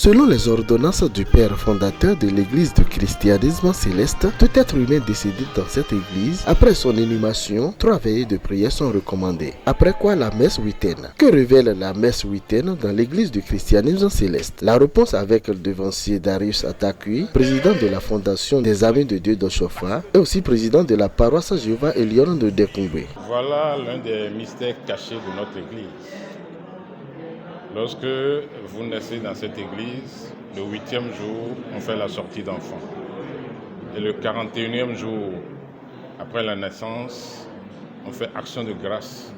Selon les ordonnances du père fondateur de l'église du christianisme céleste, tout être humain décédé dans cette église, après son inhumation, 3 veillées de prière sont recommandées. Après quoi la messe huitaine. Que révèle la messe huitaine dans l'église du christianisme céleste? La réponse avec le devancier Darius Atakui, président de la fondation des Amis de Dieu d'Oshofa et aussi président de la paroisse Jéhovah Elion de Dekungwe. Voilà l'un des mystères cachés de notre église. Lorsque vous naissez dans cette église, le 8e jour, on fait la sortie d'enfant. Et le 41e jour, après la naissance, on fait action de grâce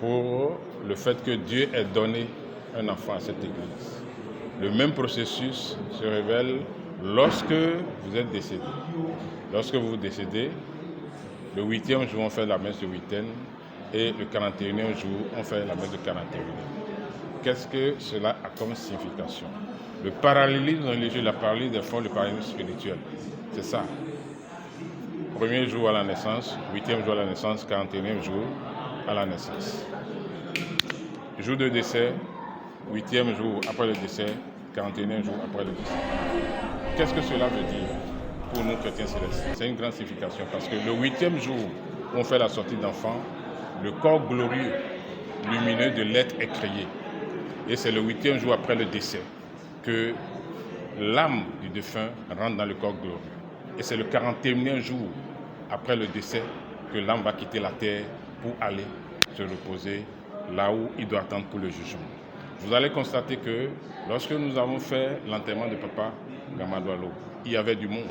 pour le fait que Dieu ait donné un enfant à cette église. Le même processus se révèle lorsque vous êtes décédé. Lorsque vous décédez, le 8e jour, on fait la messe de huitaine et le 41e jour, on fait la messe de 41e. Qu'est-ce que cela a comme signification? Le parallélisme religieux, il a parlé des fois le parallélisme spirituel. C'est ça. 1er jour à la naissance, 8e jour à la naissance, 41e jour à la naissance. Jour de décès, 8e jour après le décès, 41e jour après le décès. Qu'est-ce que cela veut dire pour nous chrétiens célestes? C'est une grande signification parce que le 8e jour où on fait la sortie d'enfant, le corps glorieux, lumineux de l'être est créé. Et c'est le 8e jour après le décès que l'âme du défunt rentre dans le corps glorieux. Et c'est le 41e jour après le décès que l'âme va quitter la terre pour aller se reposer là où il doit attendre pour le jugement. Vous allez constater que lorsque nous avons fait l'enterrement de Papa Gamadoualo, il y avait du monde.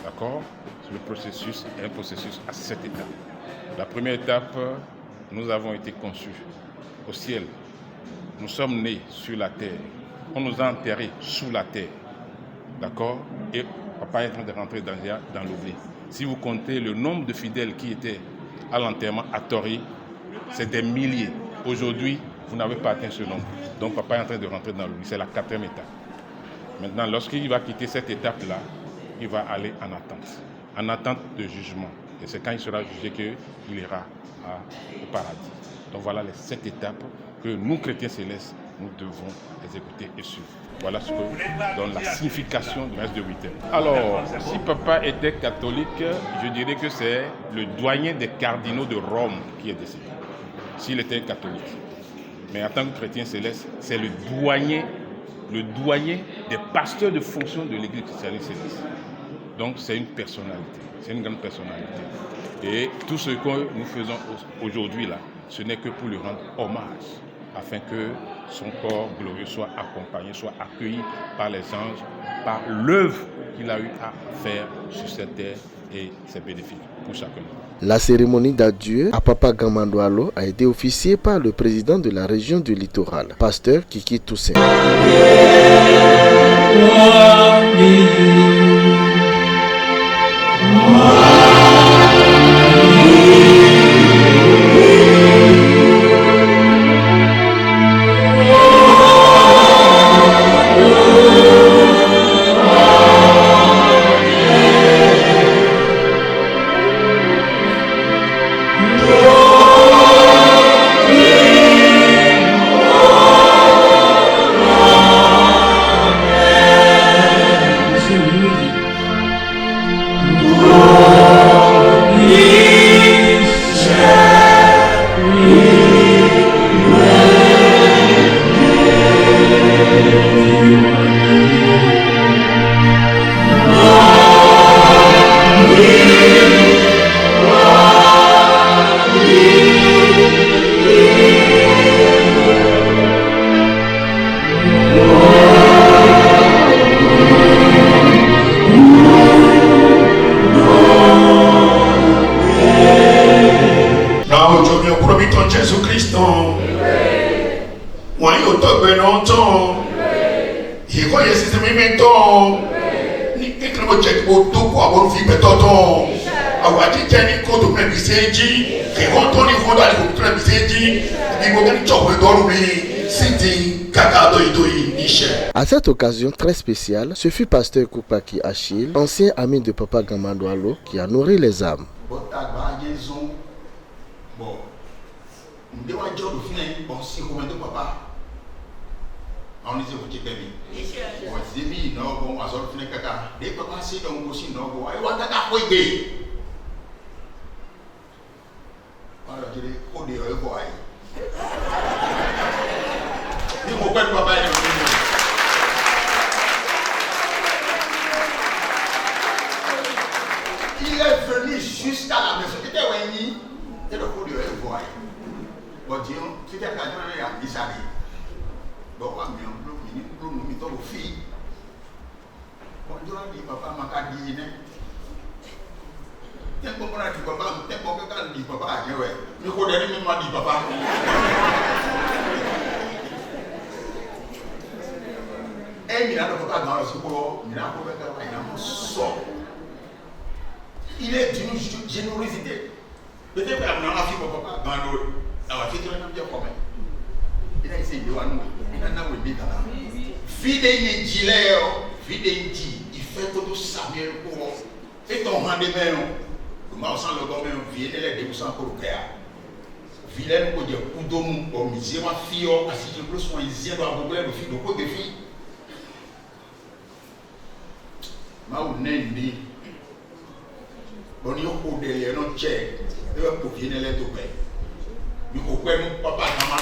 D'accord? Le processus est un processus à 7 étapes. La première étape, nous avons été conçus au ciel. Nous sommes nés sur la terre. On nous a enterrés sous la terre. D'accord? Et papa est en train de rentrer dans l'oubli. Si vous comptez le nombre de fidèles qui étaient à l'enterrement à Tori, c'est des milliers. Aujourd'hui, vous n'avez pas atteint ce nombre. Donc papa est en train de rentrer dans l'oubli. C'est la 4e étape. Maintenant, lorsqu'il va quitter cette étape-là, il va aller en attente de jugement. Et c'est quand il sera jugé qu'il ira au paradis. Donc voilà les 7 étapes que nous, chrétiens célestes, nous devons exécuter et suivre. Voilà ce que donne la signification de messe de huitaine. Alors, si papa était catholique, je dirais que c'est le doyen des cardinaux de Rome qui est décédé. S'il était catholique. Mais en tant que chrétien céleste, c'est le doyen des pasteurs de fonction de l'église chrétienne céleste. Donc c'est une personnalité, c'est une grande personnalité. Et tout ce que nous faisons aujourd'hui là, ce n'est que pour lui rendre hommage, afin que son corps glorieux soit accompagné, soit accueilli par les anges, par l'œuvre qu'il a eu à faire sur cette terre, et c'est bénéfique pour chacun. La cérémonie d'adieu à Papa Gamadoualo a été officiée par le président de la région du littoral, pasteur Kiki Toussaint. Wọ́n yóò tọ́gbẹ́ náà tán. Ìkọ́ yẹ sísè mímí tán. Ní kékeré mo jẹ́ kó tó kó àwọn fi bẹ́tọ̀ tán. Àwọn àjíjẹ́ ní kótó mẹ́bi ṣe jí. Ìkọ́ tó ní kótó àti kótó mẹ́bi ṣe jí. Bí mo kẹ́ni jọ̀wé dọ́rùn mi sí ti kàkà doyidoyi níṣẹ́. À cette occasion très spéciale, ce fut pasteur Koupaki Achille, ancien ami de Papa Gamandoualo, qui a nourri les âmes. Il est venu jusqu'à la maison. C'était Wendy. Et le coup de voix. Bon, Dieu, c'était à la journée à Isabelle. Bon, on a mis un bloc, nous mettons aux filles. Bon, je leur dis, papa m'a dit, t'es bon pour la dit papa, t'es bon pour la dit papa, mais qu'on a dit, m'a dit papa. Et il a le papa dans le secours, il a un peu de sort. Il est d'une générosité. Peut-être qu'on a fait pour papa dans l'eau. Alors, c'est un bien commun. Il a essayé de voir nous. Il a un peu de temps. Vide un gilet, vide un dit. Il fait tout ça bien pour et ton rendez-vous. Le marchand le gomme, vide les débousants pour le faire. Vilaine pour dire coup d'homme, comme misère, ma fille, si je peux soigner, il y a un le fille de côté de fille. Ma ou n'est on y a un peu de non check, et on peut venir les deux. Nous pouvons papa dans ma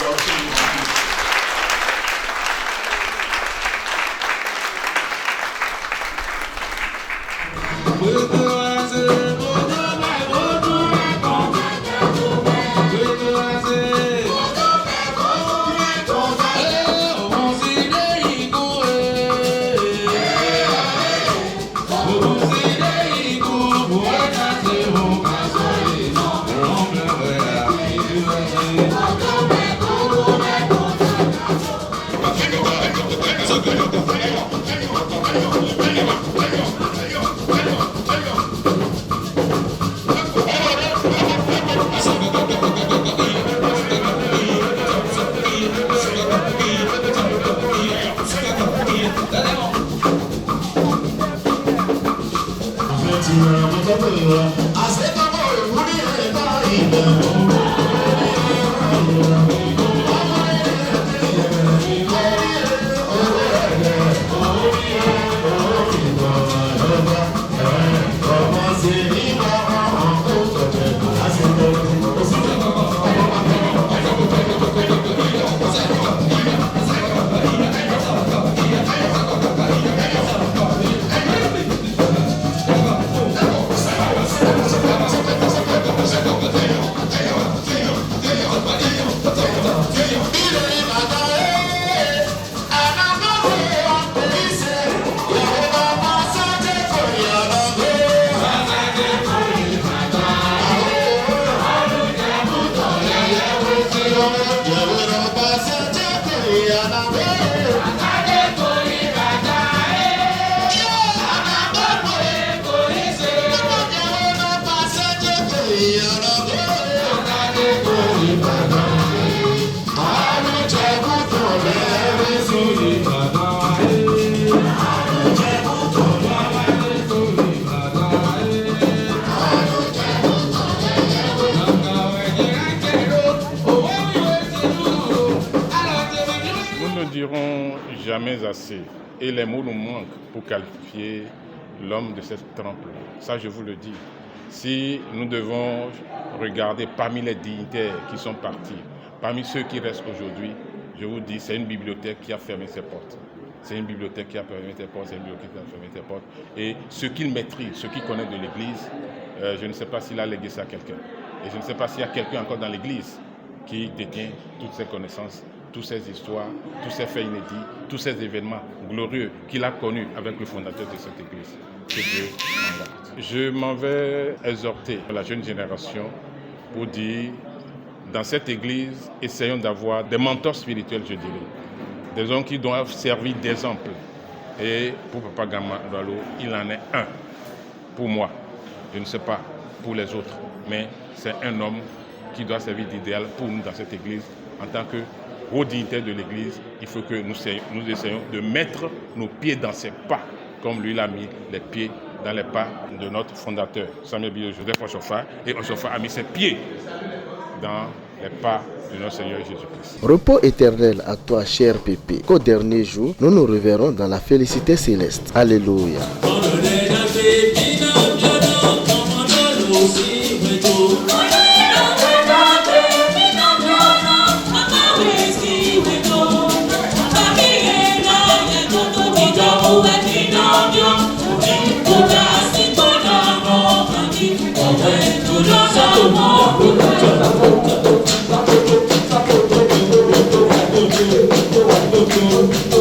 Jamais assez. Et les mots nous manquent pour qualifier l'homme de cette trempe-là. Ça, je vous le dis. Si nous devons regarder parmi les dignitaires qui sont partis, parmi ceux qui restent aujourd'hui, je vous dis, c'est une bibliothèque qui a fermé ses portes. C'est une bibliothèque qui a fermé ses portes, c'est une bibliothèque qui a fermé ses portes. Et ce qu'il maîtrise, ce qu'il connaît de l'Église, je ne sais pas s'il a légué ça à quelqu'un. Et je ne sais pas s'il y a quelqu'un encore dans l'Église qui détient toutes ces connaissances, toutes ces histoires, tous ces faits inédits, tous ces événements glorieux qu'il a connus avec le fondateur de cette Église. Que Dieu m'en garde. Je m'en vais exhorter la jeune génération pour dire dans cette église, essayons d'avoir des mentors spirituels, je dirais. Des hommes qui doivent servir d'exemple. Et pour Papa Gama Doualo, il en est un. Pour moi, je ne sais pas pour les autres, mais c'est un homme qui doit servir d'idéal pour nous dans cette église. En tant que haut dignitaire de l'église, il faut que nous essayons de mettre nos pieds dans ses pas, comme lui l'a mis les pieds dans les pas de notre fondateur, Samuel Bio Joseph Oshofa, et Oshofa a mis ses pieds dans les pas de notre Seigneur Jésus-Christ. Repos éternel à toi, cher Pépé, qu'au dernier jour, nous nous reverrons dans la félicité céleste. Alléluia. Thank you.